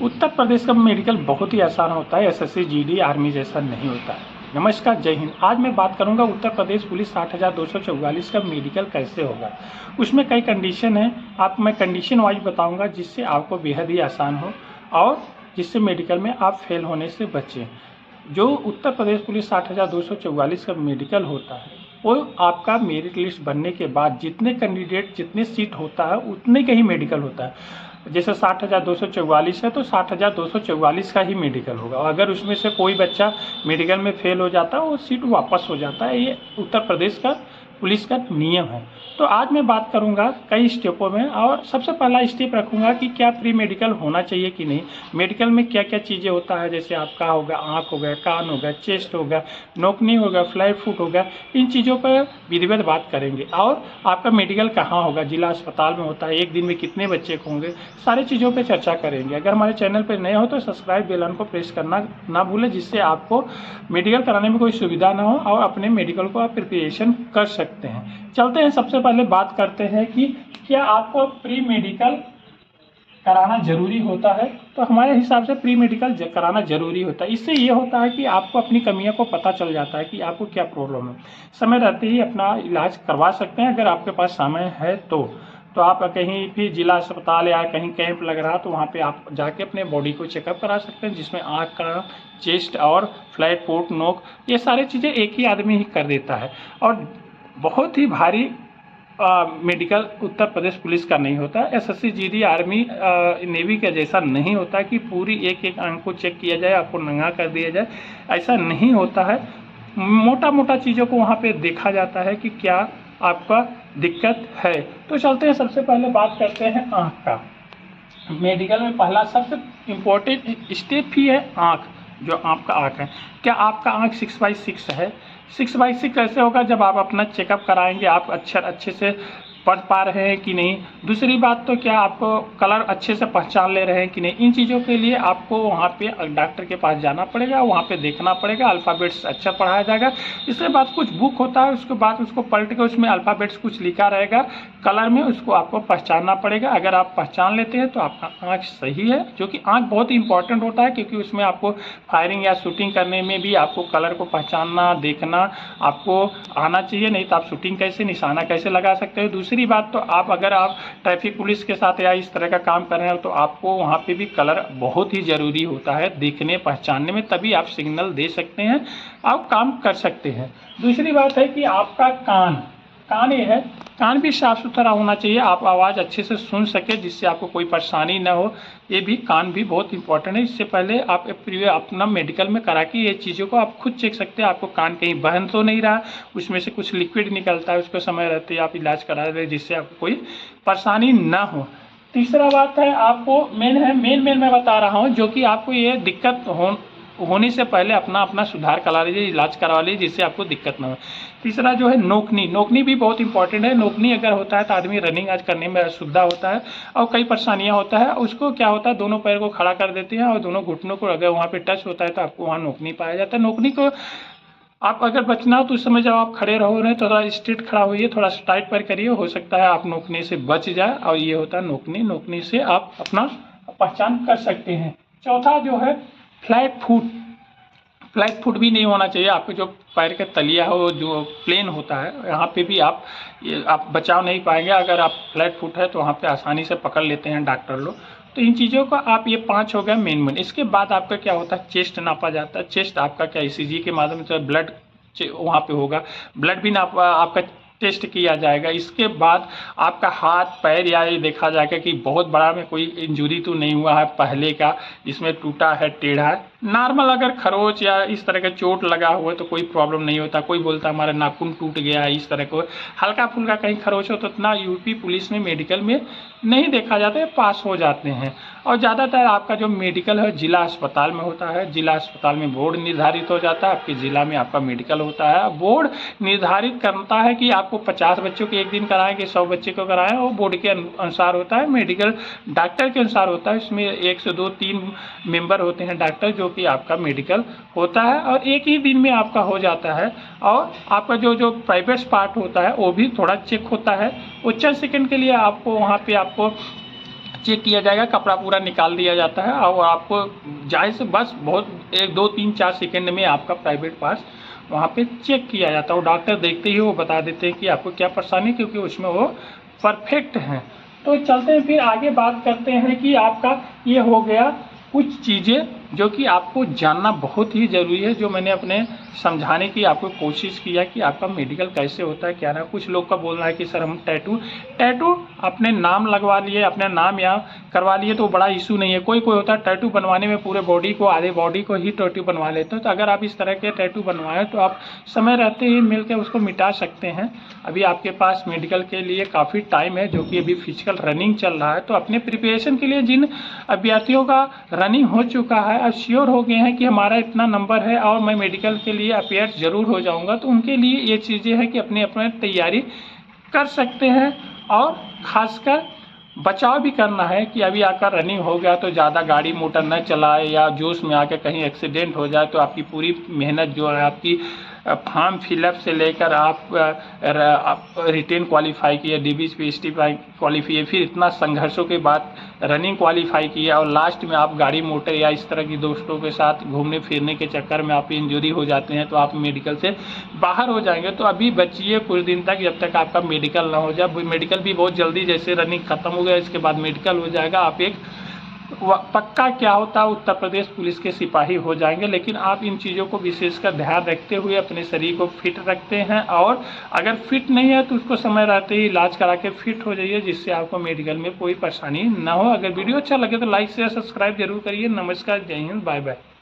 उत्तर प्रदेश का मेडिकल बहुत ही आसान होता है, एसएससी, जीडी, आर्मी जैसा नहीं होता है। नमस्कार, जय हिंद। आज मैं बात करूंगा उत्तर प्रदेश पुलिस 60,244 का मेडिकल कैसे होगा। उसमें कई कंडीशन है, मैं कंडीशन वाइज बताऊंगा जिससे आपको बेहद ही आसान हो और जिससे मेडिकल में आप फेल होने से बचें। जो उत्तर प्रदेश पुलिस 60,244 का मेडिकल होता है वो आपका मेरिट लिस्ट बनने के बाद जितने कैंडिडेट जितने सीट होता है उतने का ही मेडिकल होता है। जैसे 60,244 है तो 60,244 का ही मेडिकल होगा। अगर उसमें से कोई बच्चा मेडिकल में फेल हो जाता है वो सीट वापस हो जाता है। ये उत्तर प्रदेश का पुलिस का नियम है। तो आज मैं बात करूंगा कई स्टेपों में और सबसे पहला स्टेप रखूंगा कि क्या प्री मेडिकल होना चाहिए कि नहीं, मेडिकल में क्या क्या चीज़ें होता है। जैसे आपका होगा आँख होगा, कान होगा, चेस्ट होगा, नोकनी होगा, फ्लैट फुट होगा, इन चीज़ों पर विधिवत बात करेंगे। और आपका मेडिकल कहाँ होगा, जिला अस्पताल में होता है, एक दिन में कितने बच्चे होंगे, सारी चीज़ों पर चर्चा करेंगे। अगर हमारे चैनल पर नए हो तो सब्सक्राइब बेल आइकन को प्रेस करना ना भूलें, जिससे आपको मेडिकल कराने में कोई सुविधा ना हो और अपने मेडिकल को आप प्रिपरेशन कर सकते हैं। चलते हैं, सबसे पहले बात करते हैं कि क्या आपको प्री मेडिकल कराना जरूरी होता है। तो हमारे हिसाब से प्री मेडिकल कराना जरूरी होता है। इससे ये होता है कि आपको अपनी कमियों को पता चल जाता है कि आपको क्या प्रॉब्लम है। समय रहते ही अपना इलाज करवा सकते हैं अगर आपके पास समय है तो आप कहीं भी जिला अस्पताल या कहीं कैंप लग रहा तो वहाँ पे आप जाके अपने बॉडी को चेकअप करा सकते हैं, जिसमें आँख का, चेस्ट और फ्लैट फुट, नोक, ये सारी चीज़ें एक ही आदमी ही कर देता है। और बहुत ही भारी मेडिकल उत्तर प्रदेश पुलिस का नहीं होता। एसएससी, जीडी, आर्मी, नेवी का जैसा नहीं होता कि पूरी एक एक अंग को चेक किया जाए, आपको नंगा कर दिया जाए, ऐसा नहीं होता है। मोटा मोटा चीज़ों को वहाँ पे देखा जाता है कि क्या आपका दिक्कत है। तो चलते हैं, सबसे पहले बात करते हैं आँख का। मेडिकल में पहला सबसे इम्पोर्टेंट स्टेप ही है आँख। जो आपका आँख है, क्या आपका आँख 6/6 है। 6/6 कैसे होगा, जब आप अपना चेकअप कराएंगे आप अक्षर अच्छे से पढ़ पा रहे हैं कि नहीं। दूसरी बात तो क्या आपको कलर अच्छे से पहचान ले रहे हैं कि नहीं। इन चीज़ों के लिए आपको वहाँ पे डॉक्टर के पास जाना पड़ेगा, वहाँ पे देखना पड़ेगा, अल्फ़ाबेट्स अच्छा पढ़ाया जाएगा। इसके बाद कुछ बुक होता है, उसके बाद उसको पलट के उसमें अल्फ़ाबेट्स कुछ लिखा रहेगा कलर में, उसको आपको पहचानना पड़ेगा। अगर आप पहचान लेते हैं तो आपका आँख सही है। जो कि आँख बहुत इंपॉर्टेंट होता है क्योंकि उसमें आपको फायरिंग या शूटिंग करने में भी आपको कलर को पहचानना, देखना आपको आना चाहिए, नहीं तो आप शूटिंग कैसे, निशाना कैसे लगा सकते हो। दूसरी बात तो अगर आप ट्रैफिक पुलिस के साथ या इस तरह का काम कर रहे हो तो आपको वहाँ पे भी कलर बहुत ही ज़रूरी होता है देखने पहचानने में, तभी आप सिग्नल दे सकते हैं, आप काम कर सकते हैं। दूसरी बात है कि आपका कान ये है, कान भी साफ सुथरा होना चाहिए, आप आवाज़ अच्छे से सुन सके जिससे आपको कोई परेशानी ना हो। ये भी कान भी बहुत इंपॉर्टेंट है। इससे पहले आप अपना मेडिकल में करा के ये चीज़ों को आप खुद चेक सकते हैं, आपको कान कहीं बहन तो नहीं रहा, उसमें से कुछ लिक्विड निकलता है, उसको समय रहते ही आप इलाज करा रहे जिससे आपको कोई परेशानी ना हो। तीसरा बात है, आपको मेन मैं बता रहा हूँ, जो कि आपको ये दिक्कत होने से पहले अपना सुधार करा लीजिए, इलाज करवा लीजिए जिससे आपको दिक्कत ना हो। तीसरा जो है नोकनी भी बहुत इंपॉर्टेंट है। नोकनी अगर होता है तो आदमी रनिंग आज करने में असुविधा होता है और कई परेशानियां होता है। उसको क्या होता है, दोनों पैर को खड़ा कर देते हैं और दोनों घुटनों को अगर वहाँ पे टच होता है तो आपको वहाँ नोकनी पाया जाता है। नोकनी को आप अगर बचना हो तो उस समय जब आप खड़े रहो रहे तो थोड़ा स्ट्रेट खड़ा होइए, थोड़ा टाइट पैर करिए, हो सकता है आप नोकनी से बच जाए। और ये होता है नोकनी से आप अपना पहचान कर सकते हैं। चौथा जो है फ्लैट फुट भी नहीं होना चाहिए। आपके जो पैर का तलिया हो जो प्लेन होता है, यहाँ पे भी आप बचाव नहीं पाएंगे। अगर आप फ्लैट फुट है तो वहाँ पे आसानी से पकड़ लेते हैं डॉक्टर लोग। तो इन चीज़ों का आप ये 5 हो गया मेन। इसके बाद आपका क्या होता है, चेस्ट नापा जाता है। चेस्ट आपका क्या ईसीजी के माध्यम से ब्लड वहाँ पे होगा, ब्लड भी आपका टेस्ट किया जाएगा। इसके बाद आपका हाथ पैर या ये देखा जाएगा कि बहुत बड़ा में कोई इंजरी तो नहीं हुआ है पहले का, जिसमें टूटा है, टेढ़ा है। नॉर्मल अगर खरोच या इस तरह का चोट लगा हुआ है तो कोई प्रॉब्लम नहीं होता। कोई बोलता हमारा नाखून टूट गया है, इस तरह को हल्का फुल्का कहीं खरोच हो तो इतना यूपी पुलिस में मेडिकल में नहीं देखा जाता है, पास हो जाते हैं। और ज़्यादातर आपका जो मेडिकल है जिला अस्पताल में होता है। जिला अस्पताल में बोर्ड निर्धारित हो जाता है, आपके ज़िला में आपका मेडिकल होता है। बोर्ड निर्धारित करता है कि आपको 50 बच्चों को एक दिन कराएं कि 100 बच्चे को कराएं, वो बोर्ड के अनुसार होता है। मेडिकल डॉक्टर के अनुसार होता है, इसमें 1 से 2-3 मेंबर होते हैं डॉक्टर, जो कि आपका मेडिकल होता है और एक ही दिन में आपका हो जाता है। और आपका जो प्राइवेट पार्ट होता है वो भी थोड़ा चेक होता है। वो चंद सेकंड के लिए आपको वहाँ पे आपको चेक किया जाएगा, कपड़ा पूरा निकाल दिया जाता है और आपको जाए से बस बहुत 1 2 3 4 सेकंड में आपका प्राइवेट पार्ट्स वहाँ पे चेक किया जाता है। वो डॉक्टर देखते ही वो बता देते हैं कि आपको क्या परेशानी, क्योंकि उसमें वो परफेक्ट हैं। तो चलते हैं फिर आगे बात करते हैं कि आपका ये हो गया कुछ चीज़ें जो कि आपको जानना बहुत ही ज़रूरी है, जो मैंने अपने समझाने की आपको कोशिश किया कि आपका मेडिकल कैसे होता है क्या ना। कुछ लोग का बोलना है कि सर हम टैटू अपने नाम लगवा लिए, अपने नाम यहाँ करवा लिए तो बड़ा इशू नहीं है। कोई होता है टैटू बनवाने में पूरे बॉडी को, आधे बॉडी को ही टैटू बनवा लेते हो। तो अगर आप इस तरह के टैटू बनवाएं तो आप समय रहते ही मिल के उसको मिटा सकते हैं। अभी आपके पास मेडिकल के लिए काफ़ी टाइम है, जो कि अभी फिजिकल रनिंग चल रहा है। तो अपने प्रिपरेशन के लिए जिन अभ्यर्थियों का रनिंग हो चुका है, अब श्योर हो गए हैं कि हमारा इतना नंबर है और मैं मेडिकल के लिए अपेयर ज़रूर हो जाऊंगा, तो उनके लिए ये चीज़ें हैं कि अपने अपने तैयारी कर सकते हैं। और ख़ासकर बचाव भी करना है कि अभी आकर रनिंग हो गया तो ज़्यादा गाड़ी मोटर न चलाए या जोश में आकर कहीं एक्सीडेंट हो जाए तो आपकी पूरी मेहनत जो है, आपकी फॉर्म फिलअप से लेकर आप रिटेन क्वालिफाई किए, DBSP क्वालिफाई, फिर इतना संघर्षों के बाद रनिंग क्वालिफाई किया और लास्ट में आप गाड़ी मोटर या इस तरह की दोस्तों के साथ घूमने फिरने के चक्कर में आप इंजरी हो जाते हैं तो आप मेडिकल से बाहर हो जाएंगे। तो अभी बचिए कुछ दिन तक, जब तक आपका मेडिकल ना हो जाए। मेडिकल भी बहुत जल्दी, जैसे रनिंग खत्म हो गया इसके बाद मेडिकल हो जाएगा, आप एक पक्का क्या होता है उत्तर प्रदेश पुलिस के सिपाही हो जाएंगे। लेकिन आप इन चीज़ों को विशेषकर ध्यान रखते हुए अपने शरीर को फिट रखते हैं, और अगर फिट नहीं है तो उसको समय रहते ही इलाज करा के फिट हो जाइए, जिससे आपको मेडिकल में कोई परेशानी ना हो। अगर वीडियो अच्छा लगे तो लाइक शेयर सब्सक्राइब जरूर करिए। नमस्कार, जय हिंद, बाय बाय।